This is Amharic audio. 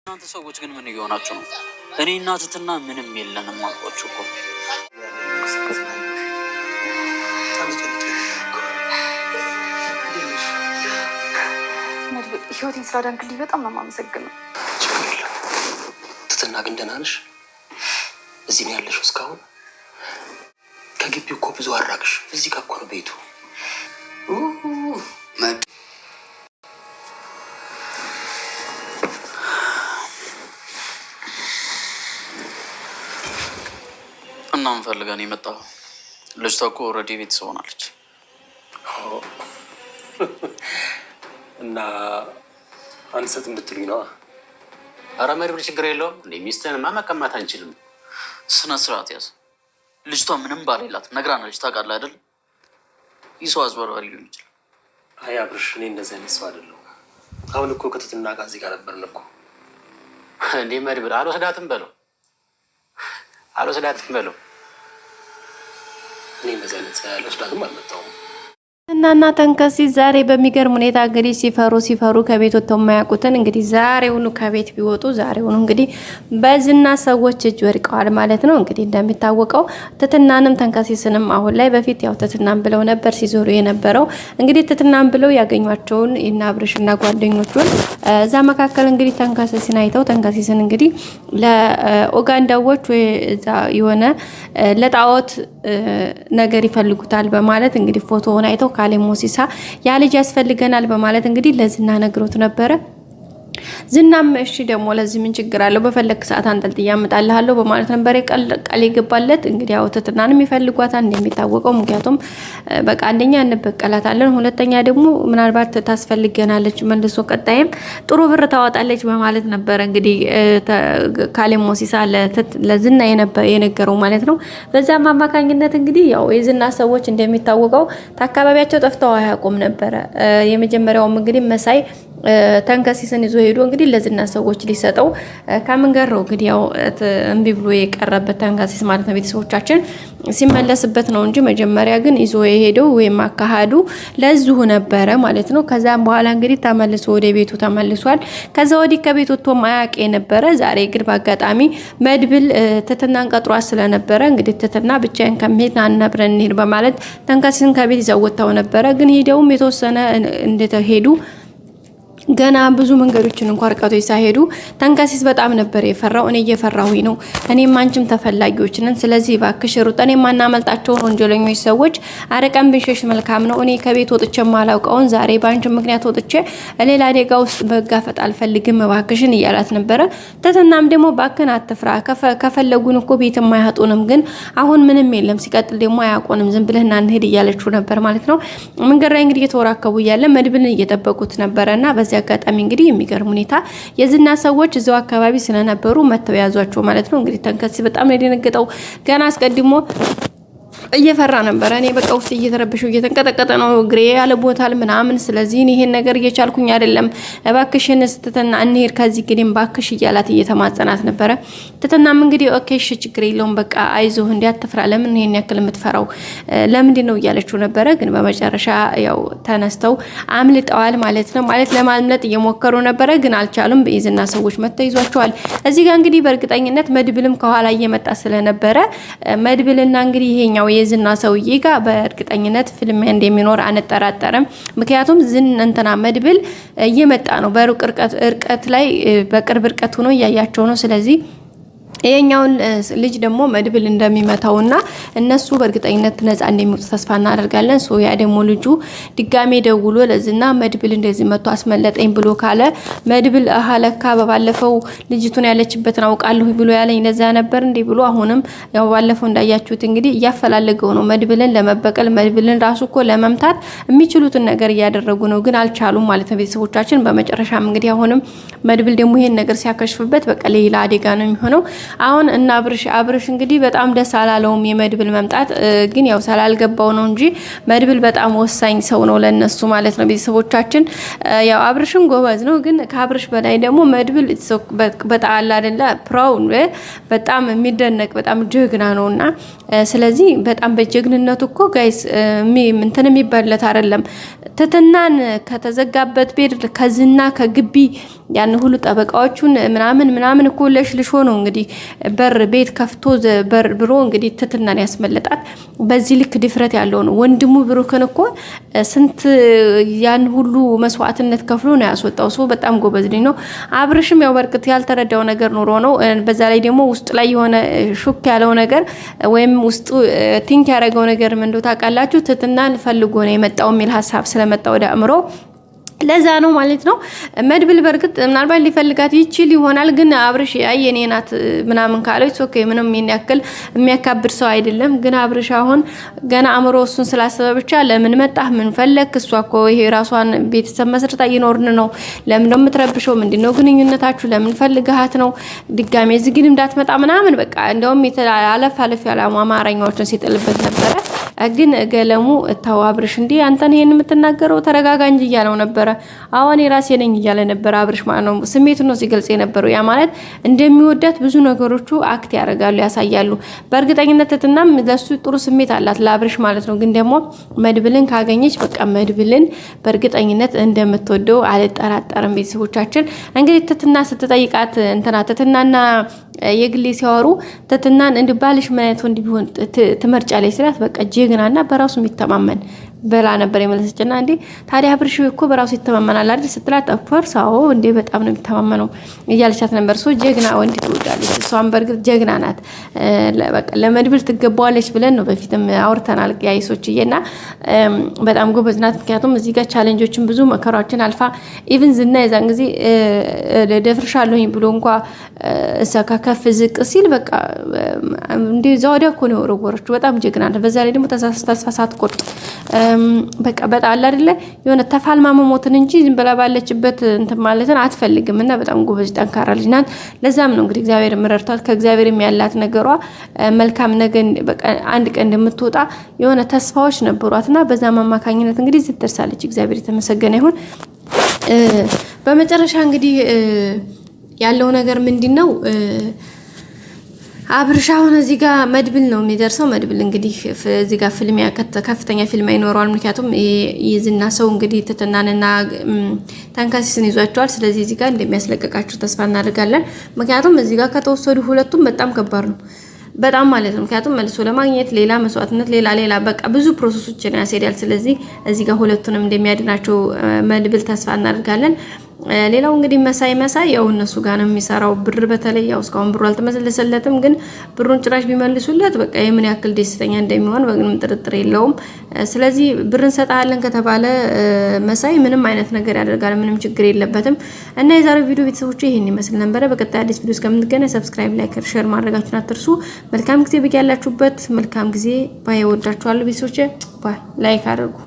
እናንተ ሰዎች ግን ምን እየሆናችሁ ነው? እኔ እናትትና ምንም የለንም አልኳችሁ እኮ። ህይወቴን ስላዳንክልኝ በጣም ነው የማመሰግነው። ትትና ግን ደህና ነሽ? እዚህ ነው ያለሽው እስካሁን? ከግቢው እኮ ብዙ አራቅሽ። እዚህ ጋር እኮ ነው ቤቱ። እናም ፈልገን የመጣው ልጅቷ እኮ ኦልሬዲ ቤተሰብ ሆናለች። እና አንሰት እንድትሉኝ ነዋ። ኧረ መድብል ችግር የለውም እንዴ፣ ሚስትህንማ መቀማት አንችልም። ስነ ስርዓት ያዝ። ልጅቷ ምንም ባል የላት ነግራናለች። ታውቃለህ አይደል? ይህ ሰው አዝበርባሪ ሊሆን ይችላል። አይ አብርሽ፣ እኔ እንደዚህ አይነት ሰው አይደለሁም። አሁን እኮ ከትትና ጋር እዚህ ጋር ነበርን እኮ። እንዴ መድብል አልወስዳትም በለው፣ አልወስዳትም በለው። እኔ እንደዚህ አይነት ሰው አልወስዳትም አልመጣሁም። እናና ተንከሲስ ዛሬ በሚገርም ሁኔታ እንግዲህ ሲፈሩ ከቤት ወጥተው የማያውቁትን እንግዲህ ዛሬውኑ ከቤት ቢወጡ ዛሬውኑ እንግዲህ በዝና ሰዎች እጅ ወድቀዋል ማለት ነው። እንግዲህ እንደሚታወቀው ትትናንም ተንከሲስንም አሁን ላይ በፊት ያው ትትናን ብለው ነበር ሲዞሩ የነበረው። እንግዲህ ትትናን ብለው ያገኟቸውን እና አብርሽና ጓደኞቹን እዛ መካከል እንግዲህ ተንከሲስን አይተው ተንከሲስን እንግዲህ ለኡጋንዳዎች ወይ እዛ የሆነ ለጣዖት ነገር ይፈልጉታል በማለት እንግዲህ ፎቶውን አይተው ካሌ ሞሲሳ ያ ልጅ ያስፈልገናል በማለት እንግዲህ ለዝና ነግሮት ነበረ። ዝናም እሺ ደግሞ ለዚህ ምን ችግር አለው በፈለክ ሰዓት አንጠልጥዬ አመጣልሃለሁ በማለት ነበር ቃል ይገባለት። እንግዲህ ያው ትትናንም ይፈልጓታል እንደሚታወቀው። ምክንያቱም በቃ አንደኛ እንበቀላታለን፣ ሁለተኛ ደግሞ ምናልባት ታስፈልገናለች መልሶ ቀጣይም ጥሩ ብር ታወጣለች በማለት ነበር እንግዲህ ካሌ ሞሲሳ ለዝና የነገረው ማለት ነው። በዛም አማካኝነት እንግዲህ ያው የዝና ሰዎች እንደሚታወቀው ታካባቢያቸው ጠፍተው አያውቁም ነበር። የመጀመሪያውም እንግዲህ መሳይ ተንከሲስን ይዞ ሄዶ እንግዲህ ለዝና ሰዎች ሊሰጠው ከመንገር ነው እንግዲህ ያው እምቢ ብሎ የቀረበት ተንከሲስ ማለት ነው። ቤተሰቦቻችን ሲመለስበት ነው እንጂ መጀመሪያ ግን ይዞ የሄደው ወይም አካሃዱ ለዚሁ ነበረ ማለት ነው። ከዛም በኋላ እንግዲህ ተመልሶ ወደ ቤቱ ተመልሷል። ከዛ ወዲህ ከቤት ወጥቶ ማያቅ የነበረ ዛሬ ግን በአጋጣሚ መድብል ትትናን ቀጥሯት ስለነበረ እንግዲህ ትትና ብቻዬን ከመሄድ አናብረን እንሂድ በማለት ተንከሲስን ከቤት ይዘው ወጥተው ነበረ። ግን ሄደውም የተወሰነ እንደተሄዱ ገና ብዙ መንገዶችን እንኳን ርቀቶች ሳይሄዱ ተንከሲስ በጣም ነበር የፈራው። እኔ እየፈራሁኝ ነው፣ እኔም አንቺም ተፈላጊዎች ነን። ስለዚህ እባክሽ ሩጠን የማናመልጣቸውን ወንጀለኞች ሰዎች አረቀን ብንሸሽ መልካም ነው። እኔ ከቤት ወጥቼ ማላውቀውን ዛሬ ባንቺ ምክንያት ወጥቼ ሌላ አደጋ ውስጥ መጋፈጥ አልፈልግም እባክሽን እያላት ነበረ። ትትናም ደግሞ ባክን አትፍራ፣ ከፈለጉን እኮ ቤት የማያጡንም፣ ግን አሁን ምንም የለም፣ ሲቀጥል ደግሞ አያውቁንም፣ ዝም ብለህና እንሄድ እያለችው ነበር ማለት ነው። መንገድ ላይ እንግዲህ እየተወራከቡ እያለ መድብልን እየጠበቁት ነበረና በዚህ አጋጣሚ እንግዲህ የሚገርም ሁኔታ የዝና ሰዎች እዛው አካባቢ ስለነበሩ መተው ያዟቸው ማለት ነው። እንግዲህ ተንከሲስ በጣም ነው የደነገጠው። ገና አስቀድሞ እየፈራ ነበር። እኔ በቃ ውስጥ እየተረበሸው እየተንቀጠቀጠ ነው ግሬ ያለ ቦታል ምናምን። ስለዚህ ይሄን ነገር እየቻልኩኝ አይደለም፣ እባክሽን ትትና እንሄድ ከዚህ ግን ባክሽ እያላት እየተማጸናት ነበረ። ትትናም እንግዲህ ኦኬ እሺ ችግር የለውም በቃ አይዞህ እንዲያትፍራ፣ ለምን ይሄን ያክል የምትፈራው ለምንድን ነው እያለችው ነበረ። ግን በመጨረሻ ያው ተነስተው አምልጠዋል ማለት ነው። ማለት ለማምለጥ እየሞከሩ ነበረ ግን አልቻሉም። በይዝና ሰዎች መተው ይዟቸዋል። እዚህ ጋር እንግዲህ በእርግጠኝነት መድብልም ከኋላ እየመጣ ስለነበረ መድብልና እንግዲህ ይሄኛው የዝና ሰውዬ ጋር በእርግጠኝነት ፊልም እንደሚኖር አንጠራጠርም። ምክንያቱም እንትና መድብል እየመጣ ነው በሩቅ ርቀት ላይ በቅርብ ርቀት ሆኖ እያያቸው ነው። ስለዚህ ይሄኛውን ልጅ ደግሞ መድብል እንደሚመታውና እነሱ በእርግጠኝነት ነፃ እንደሚወጡ ተስፋ እናደርጋለን። ሶ ያ ደግሞ ልጁ ድጋሜ ደውሎ ለዝና መድብል እንደዚህ መጥቶ አስመለጠኝ ብሎ ካለ መድብል አሃለካ በባለፈው ልጅቱን ያለችበትን አውቃለሁ ብሎ ያለኝ ለዛ ነበር እንዴ ብሎ አሁንም ያው ባለፈው እንዳያችሁት እንግዲህ እያፈላለገው ነው መድብልን ለመበቀል። መድብልን ራሱ እኮ ለመምታት የሚችሉትን ነገር እያደረጉ ነው ግን አልቻሉም ማለት ነው ቤተሰቦቻችን። በመጨረሻም እንግዲህ አሁንም መድብል ደግሞ ይሄን ነገር ሲያከሽፍበት በቃ ሌላ አደጋ ነው የሚሆነው። አሁን እና አብርሽ እንግዲህ በጣም ደስ አላለውም የመድብል መምጣት። ግን ያው ስላልገባው ነው እንጂ መድብል በጣም ወሳኝ ሰው ነው ለነሱ ማለት ነው ቤተሰቦቻችን። ያው አብርሽም ጎበዝ ነው ግን ከአብርሽ በላይ ደግሞ መድብል በጣም አይደለ ፕራውን በጣም የሚደነቅ በጣም ጀግና ነውና ስለዚህ በጣም በጀግንነቱ እኮ ጋይስ እንትን የሚባልለት አይደለም። ትትናን ከተዘጋበት ቤት ከዝና ከግቢ ያን ሁሉ ጠበቃዎቹን ምናምን እኮ ለሽልሾ ነው እንግዲህ በር ቤት ከፍቶ በር ብሎ እንግዲህ ትትናን ያስመለጣት። በዚህ ልክ ድፍረት ያለው ነው ወንድሙ ብሩክን እኮ ስንት ያን ሁሉ መስዋዕትነት ከፍሎ ነው ያስወጣው። ሰው በጣም ጎበዝ ልጅ ነው። አብርሽም ያው በርቅት ያልተረዳው ነገር ኑሮ ነው። በዛ ላይ ደግሞ ውስጥ ላይ የሆነ ሹክ ያለው ነገር ወይም ውስጡ ቲንክ ያደረገው ነገር ምን እንደው ታውቃላችሁ ትትናን ፈልጎ ነው የመጣው የሚል ሀሳብ ስለመጣ ወደ አእምሮ ለዛ ነው ማለት ነው። መድብል በርግጥ ምናልባት ሊፈልጋት ይችል ይሆናል ግን አብርሽ የኔ ናት ምናምን ካለች ኦኬ ምንም ያክል የሚያካብድ ሰው አይደለም። ግን አብርሽ አሁን ገና አእምሮ እሱን ስላሰበ ብቻ ለምን መጣህ ምን ፈለክ እሷ እኮ ይሄ ራሷን ቤተሰብ መስርታ እየኖርን ነው ለምን ነው የምትረብሸው ምንድነው ግንኙነታችሁ ለምን ፈልጋት ነው ድጋሜ እዚህ ግን እንዳትመጣ ምናምን በቃ እንደውም አለፍ ያለ አማርኛዎችን ሲጥልበት ነበረ። ግን ገለሙ ተው አብርሽ እንዴ አንተን ይሄን የምትናገረው ተረጋጋ እንጂ እያለው ነበር። አሁን የራሴ ነኝ እያለ ነበር አብርሽ ማለት ነው። ስሜቱን ነው ሲገልጽ የነበረው። ያ ማለት እንደሚወዳት ብዙ ነገሮቹ አክት ያደርጋሉ ያሳያሉ። በእርግጠኝነት ትትናም ለሱ ጥሩ ስሜት አላት ለአብርሽ ማለት ነው። ግን ደግሞ መድብልን ካገኘች በቃ መድብልን በእርግጠኝነት እንደምትወደው አልጠራጠርም። ቤተሰቦቻችን እንግዲህ ትትና ስትጠይቃት ትትናና የግሌ ሲያወሩ ትትናን እንድባልሽ ምን አይነት ወንድ ቢሆን ትመርጫለች ስላት በቃ ጀግናና በራሱ የሚተማመን በላ ነበር የመለሰችና እንዴ ታዲያ አብርሽ እኮ በራሱ ይተማመናል አይደል ስትላት ኦፍኮርስ አዎ እንዴ በጣም ነው የሚተማመነው እያለቻት ነበር። ሶ ጀግና ወንድ ትወዳለች እሷን በርግጥ ጀግና ናት። በቃ ለመድብል ትገባዋለች ብለን ነው በፊትም አውርተናል ጋይሶችዬና በጣም ጎበዝ ናት። ምክንያቱም እዚህ ጋር ቻሌንጆችን ብዙ መከራዎችን አልፋ ኢቭን ዝና የዛን ጊዜ ደፍርሻለሁኝ ብሎ እንኳን እሰካ ከፍ ዝቅ ሲል በቃ እንዴ ዘወዲያ እኮ ነው ወረወረችው። በጣም ጀግና ናት። በዛ ላይ ደግሞ ተስፋ ሳትቆርጥ በቃ በጣም አለ አይደለ የሆነ ተፋልማ መሞትን እንጂ ዝም ብላ ባለችበት እንትን ማለትን አትፈልግም እና በጣም ጎበዝ ጠንካራ ልጅ ናት። ለዛም ነው እንግዲህ እግዚአብሔር ምረርቷት ከእግዚአብሔር ያላት ነገሯ መልካም ነገር በቃ አንድ ቀን እንደምትወጣ የሆነ ተስፋዎች ነበሯትና በዛ ማማካኝነት እንግዲህ ዝትደርሳለች። እግዚአብሔር የተመሰገነ ይሁን። በመጨረሻ እንግዲህ ያለው ነገር ምንድነው አብርሽ አሁን እዚህ ጋር መድብል ነው የሚደርሰው። መድብል እንግዲህ እዚህ ጋር ፊልም ከፍተኛ ፊልም ይኖረዋል። ምክንያቱም ይዝና ሰው እንግዲህ ትትናንና ተንከሲስን ይዟቸዋል። ስለዚህ እዚህ ጋር እንደሚያስለቀቃቸው ተስፋ እናደርጋለን። ምክንያቱም እዚህ ጋር ከተወሰዱ ሁለቱም በጣም ከባድ ነው በጣም ማለት ነው። ምክንያቱም መልሶ ለማግኘት ሌላ መስዋዕትነት ሌላ በቃ ብዙ ፕሮሰሶችን ያስሄዳል። ስለዚህ እዚህ ጋር ሁለቱንም እንደሚያድናቸው መድብል ተስፋ እናደርጋለን። ሌላው እንግዲህ መሳይ ያው እነሱ ጋር ነው የሚሰራው። ብር በተለይ ያው እስካሁን ብሩ አልተመለሰለትም። ግን ብሩን ጭራሽ ቢመልሱለት በቃ የምን ያክል ደስተኛ እንደሚሆን በግንም ጥርጥር የለውም። ስለዚህ ብር እንሰጣለን ከተባለ መሳይ ምንም አይነት ነገር ያደርጋል፣ ምንም ችግር የለበትም። እና የዛሬው ቪዲዮ ቤተሰቦች ይሄን ይመስል ነበር። በቀጣይ አዲስ ቪዲዮ እስከምንገናኝ ሰብስክራይብ፣ ላይክ፣ ሼር ማድረጋችሁን አትርሱ። መልካም ጊዜ በያላችሁበት መልካም ጊዜ ባይ። ወዳችኋለሁ ቤተሰቦች ባይ። ላይክ አድርጉ።